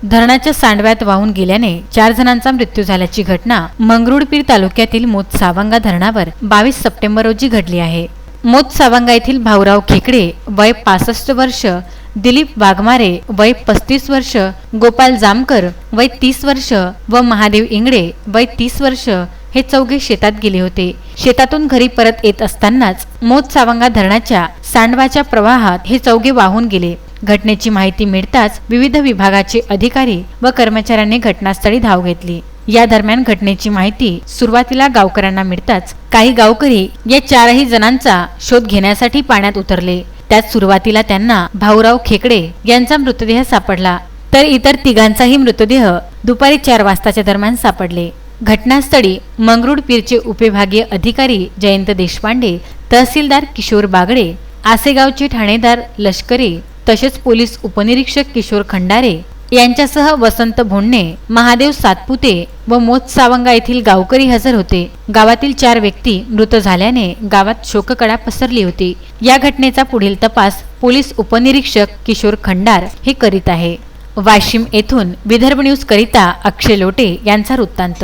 धरणाच्या सांडव्यात वाहून गेल्याने 4 जणांचा मृत्यू झाल्याची घटना मंगरुळपीर तालुक्यातील मोतसावंगा धरणावर 22 सप्टेंबर रोजी घडली आहे। मोतसावंगा येथील भाऊराव खेकडे वय 65 वर्ष, दिलीप वाघमारे वय 35 वर्ष, गोपाल जामकर वय 30 वर्ष व महादेव इंगडे वय 30 वर्ष हे चौघे शेतात गेले होते। शेतातून घरी परत येत असतानाच मोतसावंगा धरणाच्या सांडवाच्या प्रवाहात हे चौघे वाहून गेले। घटनेची माहिती मिळताच विविध विभागाचे अधिकारी व कर्मचाऱ्यांनी घटनास्थळी धाव घेतली। या दरम्यान घटनेची माहिती सुरुवातीला गावकऱ्यांना मिळताच काही गावकरी या 4ही जणांचा शोध घेण्यासाठी पाण्यात उतरले। त्यात सुरुवातीला त्यांना भाऊराव खेकडे यांचा मृतदेह सापडला, तर इतर तिघांचाही मृतदेह दुपारी 4 वाजताच्या दरम्यान सापडले। घटनास्थळी मंगरुळपीरचे उपविभागीय अधिकारी जयंत देशपांडे, तहसीलदार किशोर बागडे, आसेगावचे ठाणेदार लष्करी तसेच पोलीस उपनिरीक्षक किशोर खंडारे यांच्यासह वसंत भोंडणे, महादेव सातपुते व मोतसावंगा येथील गावकरी हजर होते। गावातील 4 व्यक्ती मृत झाल्याने गावात शोककळा पसरली होती। या घटनेचा पुढील तपास पोलीस उपनिरीक्षक किशोर खंडार हे करीत आहे। वाशिम येथून विदर्भ न्यूज करिता अक्षय लोटे यांचा वृत्तांत।